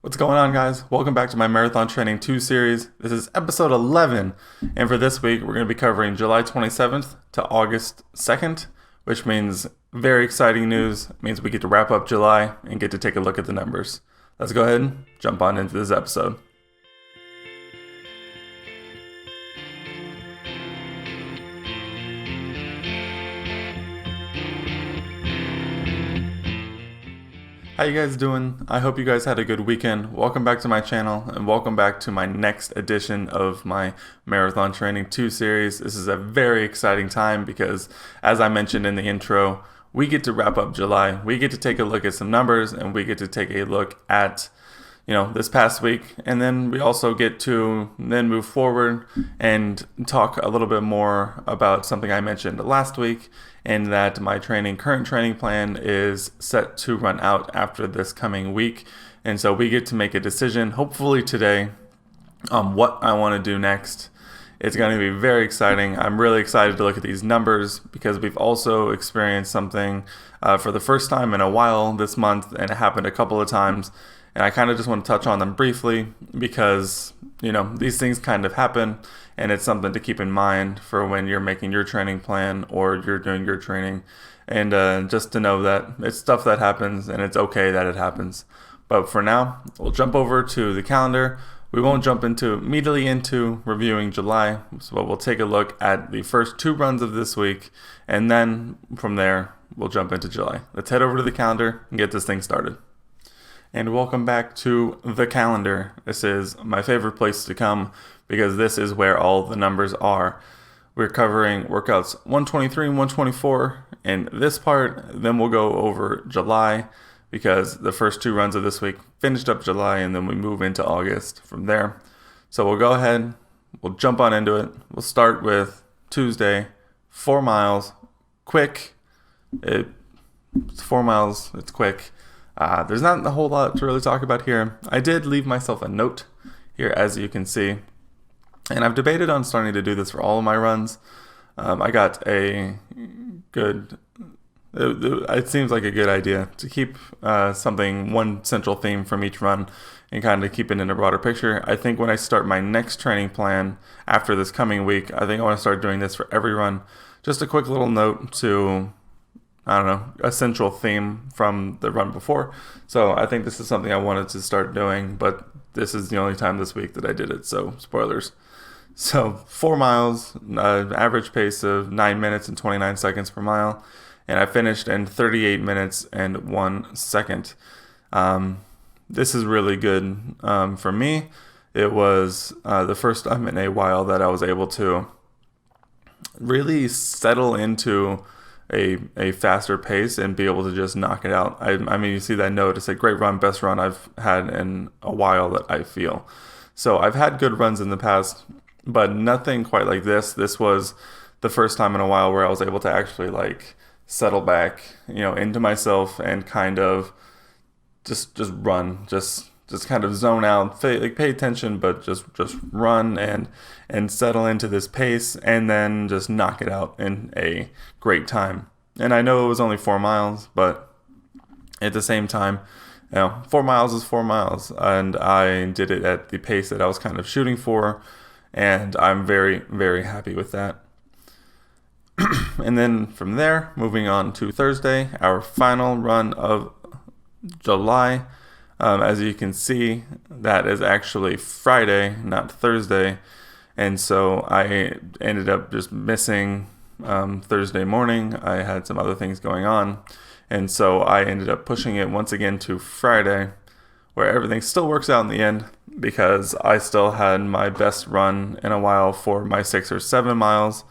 What's going on, guys? Welcome back to my Marathon Training 2 series. This is episode 11, and for this week, we're going to be covering July 27th to August 2nd, which means very exciting news. It means we get to wrap up July and get to take a look at the numbers. Let's go ahead and jump on into this episode. How you guys doing? I hope you guys had a good weekend. Welcome back to my channel and welcome back to my next edition of my Marathon Training 2 series. This is a very exciting time because, as I mentioned in the intro, we get to wrap up July. We get to take a look at some numbers and we get to take a look at this past week, and then we also get to then move forward and talk a little bit more about something I mentioned last week, and that my current training plan is set to run out after this coming week. And so we get to make a decision, hopefully today, on what I want to do next. It's going to be very exciting. I'm really excited to look at these numbers because we've also experienced something for the first time in a while this month, and it happened a couple of times. And I kind of just want to touch on them briefly because, these things kind of happen, and it's something to keep in mind for when you're making your training plan or you're doing your training. And just to know that it's stuff that happens and it's okay that it happens. But for now, we'll jump over to the calendar. We won't jump immediately into reviewing July, but we'll take a look at the first two runs of this week, and then from there, we'll jump into July. Let's head over to the calendar and get this thing started. And welcome back to the calendar. This is my favorite place to come because this is where all the numbers are. We're covering workouts 123 and 124 in this part. Then we'll go over July because the first two runs of this week finished up July, and then we move into August from there. So we'll go ahead, we'll jump on into it. We'll start with Tuesday, 4 miles, quick. It's 4 miles, it's quick. There's not a whole lot to really talk about here. I did leave myself a note here, as you can see, and I've debated on starting to do this for all of my runs. I got a good, it seems like a good idea to keep one central theme from each run and kind of keep it in a broader picture. I think when I start my next training plan after this coming week, I think I want to start doing this for every run. Just a quick little note to a central theme from the run before. So I think this is something I wanted to start doing, but this is the only time this week that I did it, so spoilers. So 4 miles, average pace of 9 minutes and 29 seconds per mile, and I finished in 38 minutes and 1 second. This is really good for me. It was the first time in a while that I was able to really settle into a faster pace and be able to just knock it out. I mean, you see that note. It's a great run, best run I've had in a while that I feel. So I've had good runs in the past, but nothing quite like this. This was the first time in a while where I was able to actually settle back, into myself and kind of just run, just kind of zone out, pay attention, but just run and settle into this pace and then just knock it out in a great time. And I know it was only 4 miles, but at the same time, 4 miles is 4 miles, and I did it at the pace that I was kind of shooting for, and I'm very, very happy with that. And then from there, moving on to Thursday, our final run of July. As you can see, that is actually Friday, not Thursday. And so I ended up just missing Thursday morning. I had some other things going on. And so I ended up pushing it once again to Friday, where everything still works out in the end because I still had my best run in a while for my 6 or 7 miles.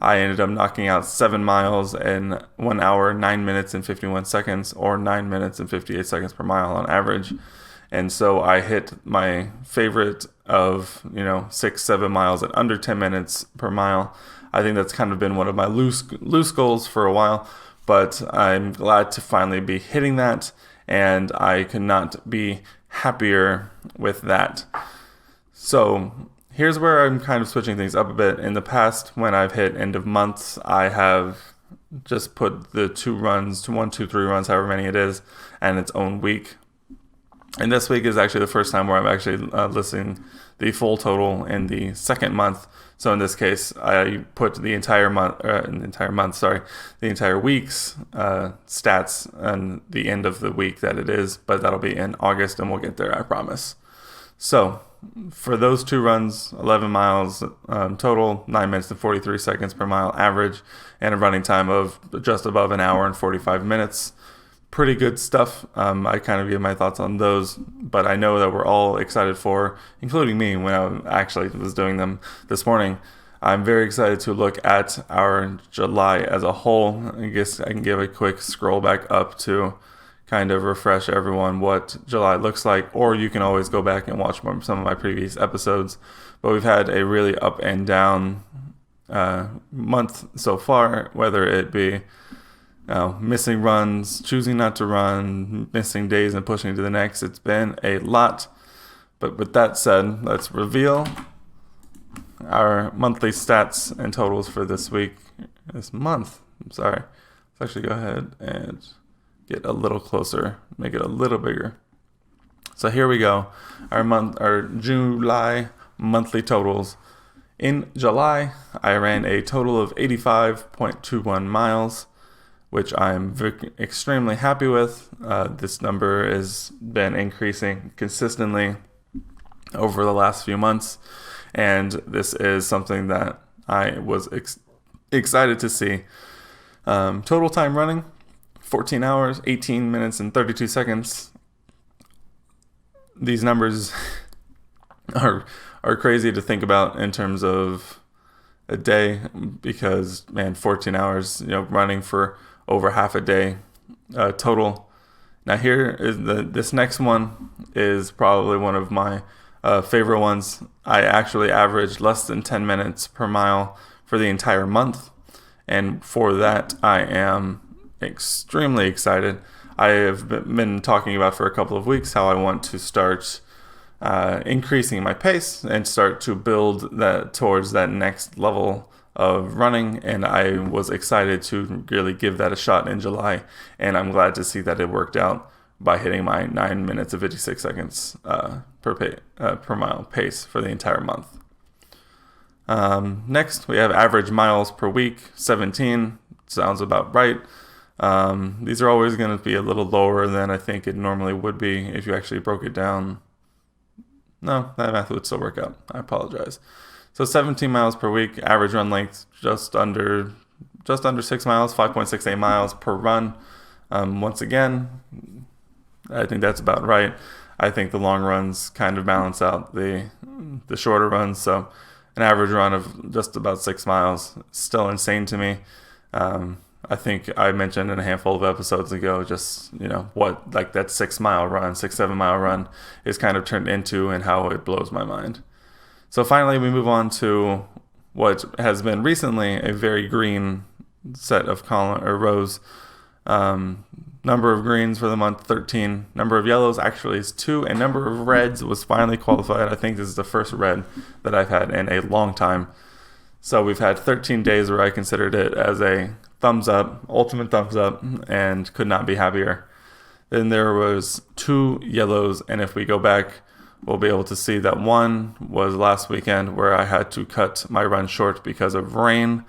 I ended up knocking out 7 miles in 1 hour, 9 minutes and 51 seconds, or 9 minutes and 58 seconds per mile on average. And so I hit my favorite of, 6, 7 miles at under 10 minutes per mile. I think that's kind of been one of my loose goals for a while, but I'm glad to finally be hitting that, and I could not be happier with that. So here's where I'm kind of switching things up a bit. In the past, when I've hit end of months, I have just put the 2 runs to 1, 2, 3 runs, however many it is, and its own week. And this week is actually the first time where I'm actually listing the full total in the second month. So in this case, I put the entire week's stats and the end of the week that it is, but that'll be in August, and we'll get there, I promise. So for those 2 runs, 11 miles total, 9 minutes and 43 seconds per mile average, and a running time of just above an hour and 45 minutes. Pretty good stuff. I kind of give my thoughts on those, but I know that we're all excited for, including me when I actually was doing them this morning. I'm very excited to look at our July as a whole. I guess I can give a quick scroll back up to kind of refresh everyone what July looks like, or you can always go back and watch some of my previous episodes. But we've had a really up and down month so far, whether it be missing runs, choosing not to run, missing days and pushing to the next. It's been a lot. But with that said, let's reveal our monthly stats and totals for this month. Let's actually go ahead and get a little closer, make it a little bigger. So here we go. Our July monthly totals. In July, I ran a total of 85.21 miles, which I'm extremely happy with. This number has been increasing consistently over the last few months, and this is something that I was excited to see. Total time running, 14 hours, 18 minutes, and 32 seconds. These numbers are crazy to think about in terms of a day, because, man, 14 hours, running for over half a day total. Now here is this next one is probably one of my favorite ones. I actually averaged less than 10 minutes per mile for the entire month, and for that I am extremely excited. I have been talking about for a couple of weeks how I want to start increasing my pace and start to build that towards that next level of running, and I was excited to really give that a shot in July, and I'm glad to see that it worked out by hitting my 9 minutes and 56 seconds per mile pace for the entire month. Next, we have average miles per week, 17. Sounds about right. These are always going to be a little lower than I think it normally would be if you actually broke it down. No, that math would still work out. I apologize. So 17 miles per week, average run length just under 6 miles, 5.68 miles per run. Once again, I think that's about right. I think the long runs kind of balance out the shorter runs. So an average run of just about 6 miles, still insane to me. I think I mentioned in a handful of episodes ago, just, what like that 6 mile run, 7 mile run is kind of turned into, and how it blows my mind. So finally, we move on to what has been recently a very green set of rows. Number of greens for the month, 13. Number of yellows actually is 2, and number of reds was finally qualified. I think this is the first red that I've had in a long time. So we've had 13 days where I considered it as a thumbs up, ultimate thumbs up, and could not be happier. Then there was 2 yellows, and if we go back, we'll be able to see that one was last weekend where I had to cut my run short because of rain,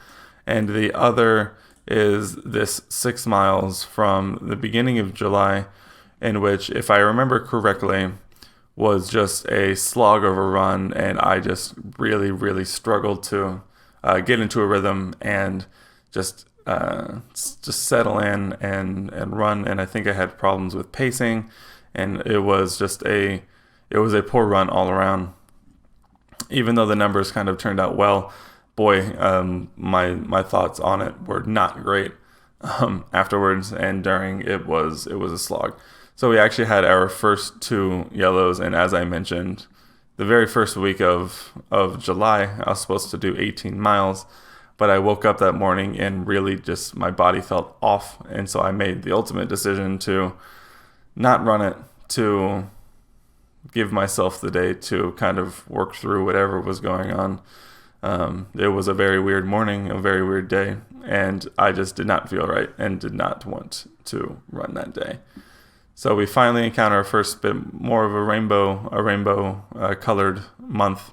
and the other is this 6 miles from the beginning of July, in which, if I remember correctly, was just a slog of a run, and I just really, really struggled to get into a rhythm and just settle in and run. And I think I had problems with pacing, and it was a poor run all around. Even though the numbers kind of turned out well, boy, my thoughts on it were not great afterwards, and during it was a slog. So we actually had our first 2 yellows, and as I mentioned, the very first week of July, I was supposed to do 18 miles, but I woke up that morning and really just my body felt off, and so I made the ultimate decision to not run it, to give myself the day to kind of work through whatever was going on. It was a very weird morning, a very weird day, and I just did not feel right and did not want to run that day. So we finally encounter our first bit more of a rainbow colored month.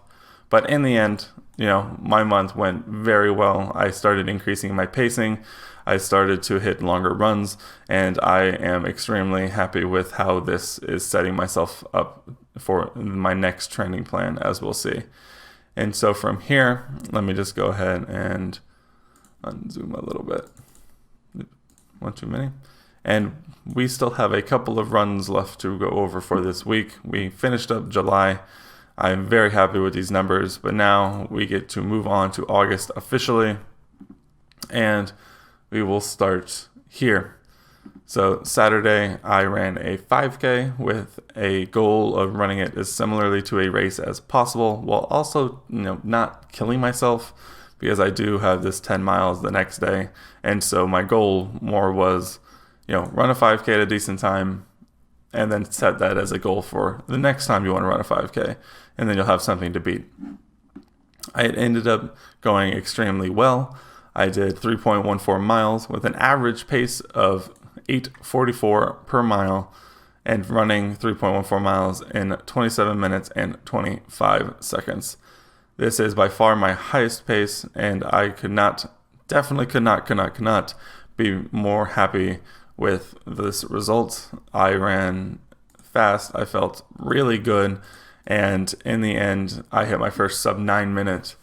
But in the end, my month went very well. I started increasing my pacing. I started to hit longer runs, and I am extremely happy with how this is setting myself up for my next training plan, as we'll see. And so from here, let me just go ahead and unzoom a little bit. One too many. And we still have a couple of runs left to go over for this week. We finished up July. I'm very happy with these numbers, but now we get to move on to August officially, and we will start here. So Saturday, I ran a 5K with a goal of running it as similarly to a race as possible, while also, not killing myself, because I do have this 10 miles the next day. And so my goal more was, run a 5K at a decent time, and then set that as a goal for the next time you want to run a 5K, and then you'll have something to beat. I ended up going extremely well. I did 3.14 miles with an average pace of 8:44 per mile, and running 3.14 miles in 27 minutes and 25 seconds. This is by far my highest pace, and I could not be more happy with this result. I ran fast. I felt really good, and in the end, I hit my first sub 9 minute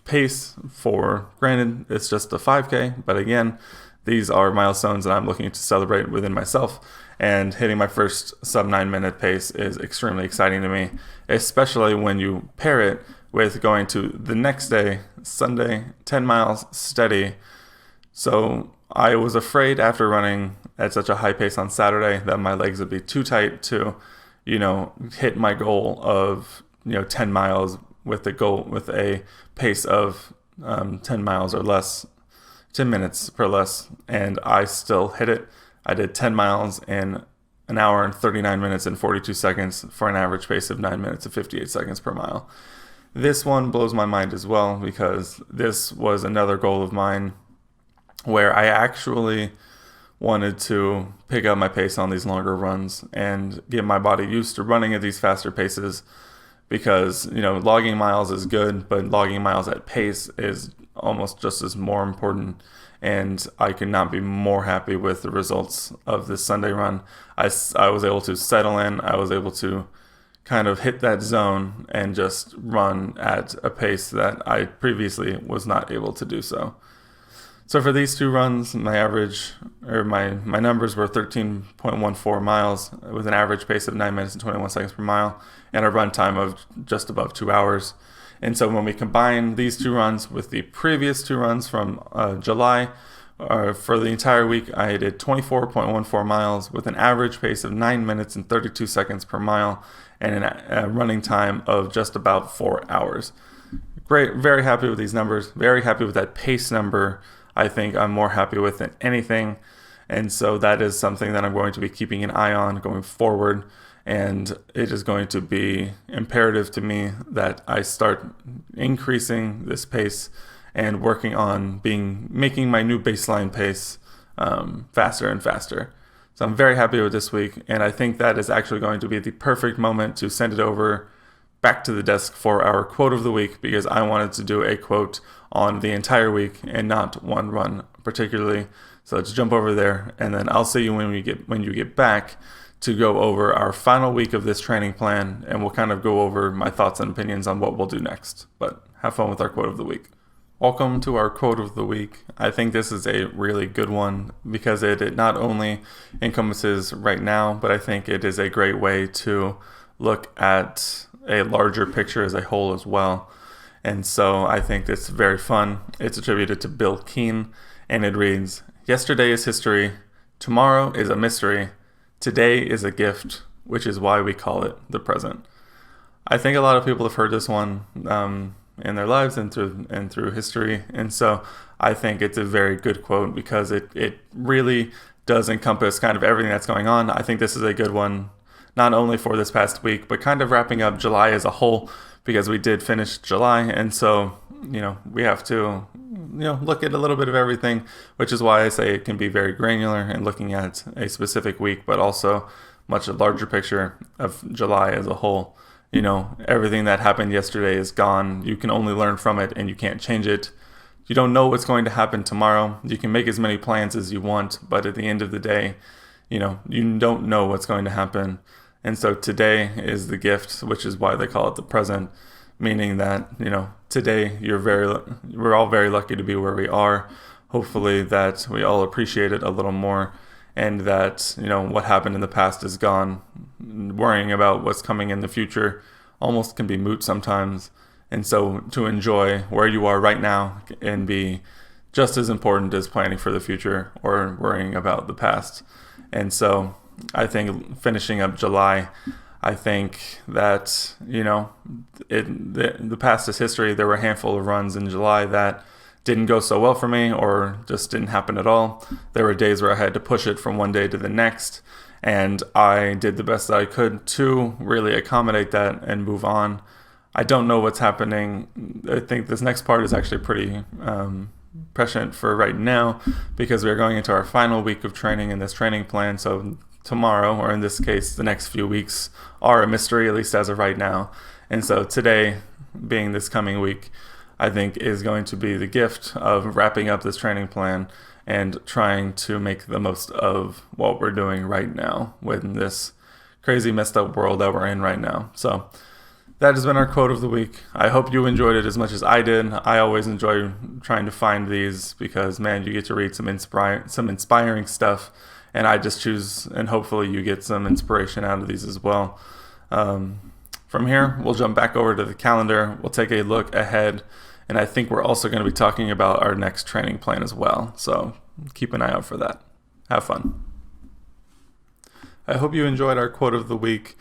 pace. For granted, it's just a 5K, but again, these are milestones that I'm looking to celebrate within myself, and hitting my first sub 9 minute pace is extremely exciting to me, especially when you pair it with going to the next day, Sunday, 10 miles steady. So I was afraid after running at such a high pace on Saturday that my legs would be too tight to, hit my goal of, 10 miles with a pace of 10 miles or less, 10 minutes or less, and I still hit it. I did 10 miles in an hour and 39 minutes and 42 seconds for an average pace of 9 minutes and 58 seconds per mile. This one blows my mind as well, because this was another goal of mine where I actually wanted to pick up my pace on these longer runs and get my body used to running at these faster paces, because, logging miles is good, but logging miles at pace is almost just as more important. And I could not be more happy with the results of this Sunday run. I was able to settle in. I was able to kind of hit that zone and just run at a pace that I previously was not able to do so. So for these two runs, my numbers were 13.14 miles with an average pace of 9 minutes and 21 seconds per mile, and a run time of just above 2 hours. And so when we combine these two runs with the previous two runs from July, for the entire week, I did 24.14 miles with an average pace of 9 minutes and 32 seconds per mile, and a running time of just about 4 hours. Great, very happy with these numbers, very happy with that pace number. I think I'm more happy with than anything. And so that is something that I'm going to be keeping an eye on going forward. And it is going to be imperative to me that I start increasing this pace and working on making my new baseline pace faster and faster. So I'm very happy with this week. And I think that is actually going to be the perfect moment to send it over back to the desk for our quote of the week, because I wanted to do a quote on the entire week and not one run particularly. So let's jump over there, and then I'll see you when you get back to go over our final week of this training plan, and we'll kind of go over my thoughts and opinions on what we'll do next. But have fun with our quote of the week. Welcome to our quote of the week. I think this is a really good one because it not only encompasses right now, but I think it is a great way to look at a larger picture as a whole as well. And so I think it's very fun. It's attributed to Bill Keane, and it reads, "Yesterday is history, tomorrow is a mystery, today is a gift, which is why we call it the present." I think a lot of people have heard this one in their lives and through history, and so I think it's a very good quote because it really does encompass kind of everything that's going on. I think this is a good one, not only for this past week, but kind of wrapping up July as a whole, because we did finish July. And so, we have to, look at a little bit of everything, which is why I say it can be very granular and looking at a specific week, but also much larger picture of July as a whole. Everything that happened yesterday is gone. You can only learn from it and you can't change it. You don't know what's going to happen tomorrow. You can make as many plans as you want, but at the end of the day, you don't know what's going to happen. And so today is the gift, which is why they call it the present, meaning that, today we're all very lucky to be where we are. Hopefully that we all appreciate it a little more, and that, what happened in the past is gone. Worrying about what's coming in the future almost can be moot sometimes. And so to enjoy where you are right now and be just as important as planning for the future or worrying about the past. And so I think finishing up July, I think that, the past is history. There were a handful of runs in July that didn't go so well for me or just didn't happen at all. There were days where I had to push it from one day to the next, and I did the best that I could to really accommodate that and move on. I don't know what's happening. I think this next part is actually pretty prescient for right now, because we're going into our final week of training in this training plan. So tomorrow, or in this case, the next few weeks, are a mystery, at least as of right now. And so today, being this coming week, I think is going to be the gift of wrapping up this training plan and trying to make the most of what we're doing right now within this crazy messed up world that we're in right now. So that has been our quote of the week. I hope you enjoyed it as much as I did. I always enjoy trying to find these because, man, you get to read some inspiring stuff, and I just choose, and hopefully you get some inspiration out of these as well. From here, we'll jump back over to the calendar. We'll take a look ahead, and I think we're also going to be talking about our next training plan as well. So keep an eye out for that. Have fun. I hope you enjoyed our quote of the week,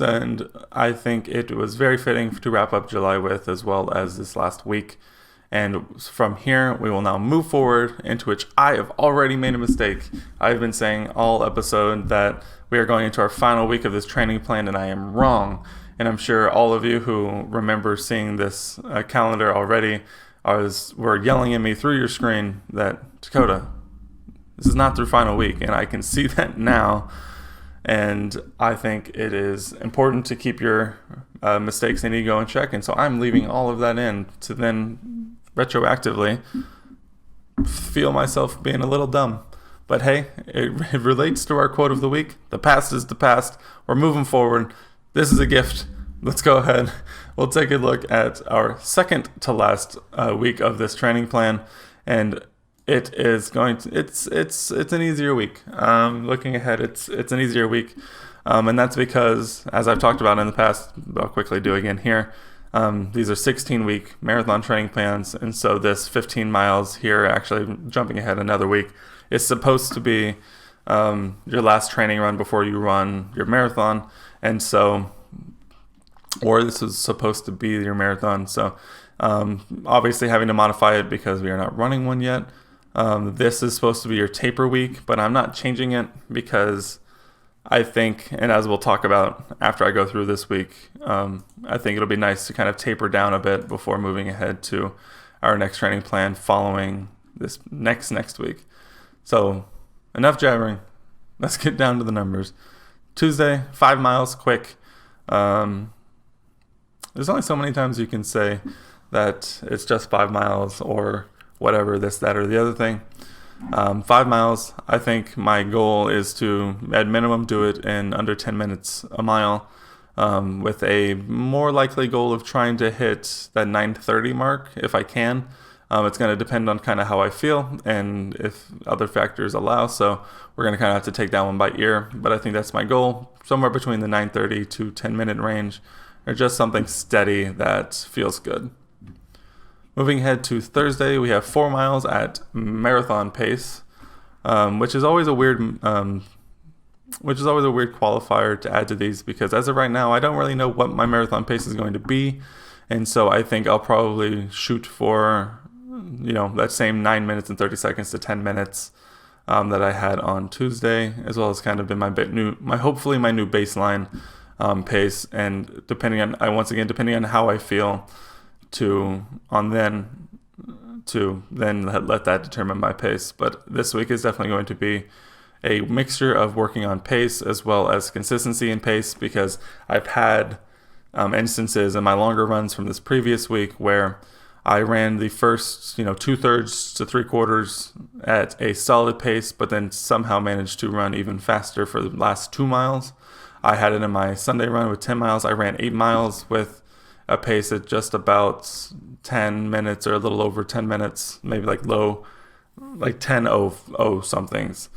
and I think it was very fitting to wrap up July with, as well as this last week. And from here, we will now move forward, into which I have already made a mistake. I've been saying all episode that we are going into our final week of this training plan, and I am wrong. And I'm sure all of you who remember seeing this calendar already were yelling at me through your screen that, Dakota, this is not through final week. And I can see that now. And I think it is important to keep your mistakes and ego in check. And so I'm leaving all of that in to then retroactively feel myself being a little dumb. But hey, it relates to our quote of the week. The past is the past. We're moving forward. This is a gift. Let's go ahead. We'll take a look at our second to last week of this training plan. And it is going to, it's an easier week. Looking ahead, it's an easier week. And that's because, as I've talked about in the past, but I'll quickly do again here, these are 16-week marathon training plans. And so this 15 miles here, actually jumping ahead another week, is supposed to be your last training run before you run your marathon. And so, or this is supposed to be your marathon. So obviously having to modify it because we are not running one yet. This is supposed to be your taper week, but I'm not changing it because I think, and as we'll talk about after I go through this week, I think it'll be nice to kind of taper down a bit before moving ahead to our next training plan following this next week. So enough jabbering. Let's get down to the numbers. Tuesday, 5 miles, quick. There's only so many times you can say that it's just 5 miles or whatever, this, that, or the other thing. 5 miles, I think my goal is to, at minimum, do it in under 10 minutes a mile, with a more likely goal of trying to hit that 9:30 mark if I can. It's going to depend on kind of how I feel and if other factors allow, so we're going to kind of have to take that one by ear, but I think that's my goal, somewhere between the 9:30 to 10-minute range, or just something steady that feels good. Moving ahead to Thursday, we have 4 miles at marathon pace, which is always a weird qualifier to add to these, because as of right now, I don't really know what my marathon pace is going to be, and so I think I'll probably shoot for, that same 9 minutes and 30 seconds to 10 minutes, that I had on Tuesday, as well as kind of been hopefully my new baseline pace. And depending on how I feel, to then let that determine my pace. But this week is definitely going to be a mixture of working on pace as well as consistency in pace, because I've had instances in my longer runs from this previous week where I ran the first 2/3 to 3/4 at a solid pace, but then somehow managed to run even faster for the last 2 miles. I had it in my Sunday run with 10 miles. I ran 8 miles with a pace at just about 10 minutes or a little over 10 minutes, maybe like 10:00 somethings.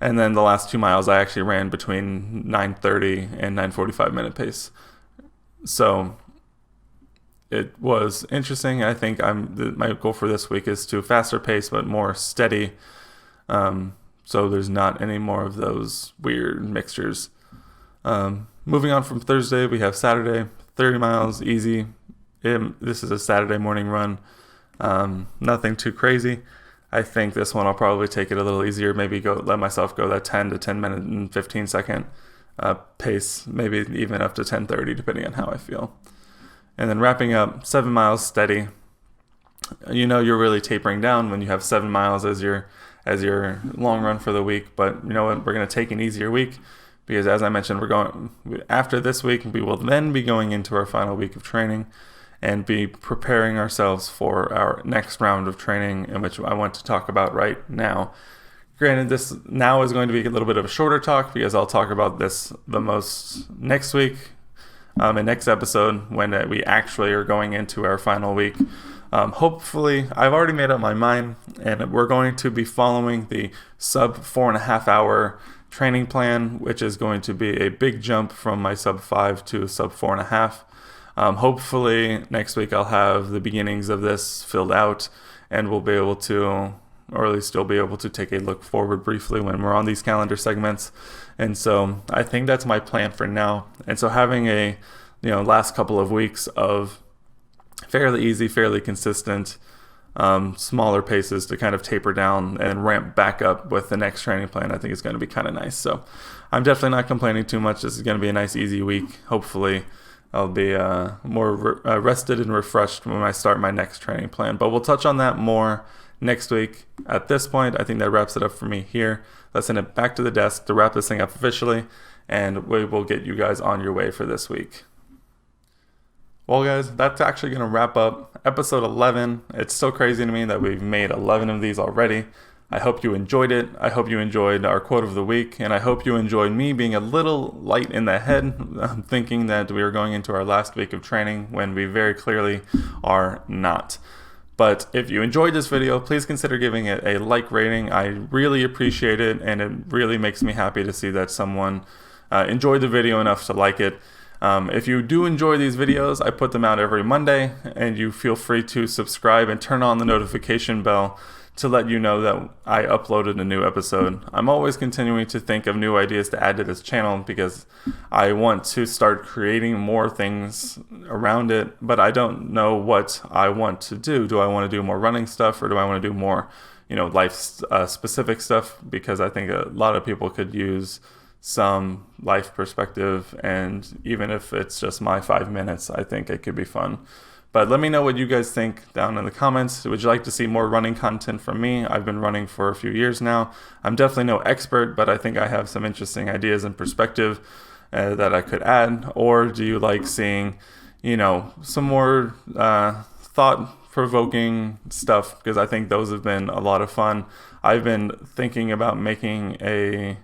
And then the last 2 miles I actually ran between 9:30 and 9:45 minute pace. So it was interesting. I think my goal for this week is to faster pace but more steady, so there's not any more of those weird mixtures. Moving on from Thursday, we have Saturday, 30 miles, easy. This is a Saturday morning run, nothing too crazy. I think this one I'll probably take it a little easier, maybe let myself go that 10 to 10 minute and 15 second pace, maybe even up to 10:30 depending on how I feel. And then wrapping up, 7 miles steady. You're really tapering down when you have 7 miles as your long run for the week. But you know what? We're going to take an easier week, because as I mentioned, after this week, we will then be going into our final week of training and be preparing ourselves for our next round of training, in which I want to talk about right now. Granted, this now is going to be a little bit of a shorter talk, because I'll talk about this the most next week, in next episode, when we actually are going into our final week. Hopefully, I've already made up my mind, and we're going to be following the sub 4.5 hour training plan, which is going to be a big jump from my sub 5 to sub 4.5. Hopefully next week I'll have the beginnings of this filled out, and we'll be able to, or at least you'll be able to, take a look forward briefly when we're on these calendar segments. And so I think that's my plan for now. And so having a last couple of weeks of fairly easy, fairly consistent, smaller paces to kind of taper down and ramp back up with the next training plan, I think is going to be kind of nice. So I'm definitely not complaining too much. This is going to be a nice, easy week. Hopefully I'll be more rested and refreshed when I start my next training plan. But we'll touch on that more next week. At this point, I think that wraps it up for me here. Let's send it back to the desk to wrap this thing up officially, and we will get you guys on your way for this week. Well, guys, that's actually going to wrap up episode 11. It's still crazy to me that we've made 11 of these already. I hope you enjoyed it. I hope you enjoyed our quote of the week, and I hope you enjoyed me being a little light in the head, thinking that we are going into our last week of training when we very clearly are not. But if you enjoyed this video, please consider giving it a like rating. I really appreciate it, and it really makes me happy to see that someone enjoyed the video enough to like it. If you do enjoy these videos, I put them out every Monday, and you feel free to subscribe and turn on the notification bell to let you know that I uploaded a new episode. I'm always continuing to think of new ideas to add to this channel, because I want to start creating more things around it, but I don't know what I want to do. Do I want to do more running stuff, or do I want to do more, life specific stuff? Because I think a lot of people could use some life perspective, and even if it's just my 5 minutes, I think it could be fun. But let me know what you guys think down in the comments. Would you like to see more running content from me? I've been running for a few years now. I'm definitely no expert, but I think I have some interesting ideas and perspective that I could add. Or do you like seeing, some more thought-provoking stuff? Because I think those have been a lot of fun. I've been thinking about making a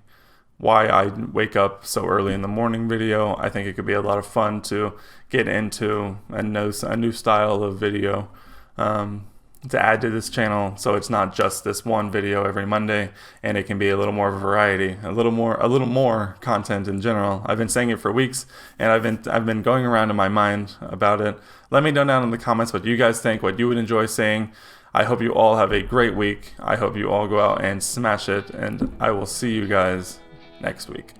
why I wake up so early in the morning video. I think it could be a lot of fun to get into a new style of video to add to this channel, so it's not just this one video every Monday, and it can be a little more variety, a little more content in general. I've been saying it for weeks, and I've been going around in my mind about it. Let me know down in the comments what you guys think, what you would enjoy seeing. I hope you all have a great week. I hope you all go out and smash it, and I will see you guys next week.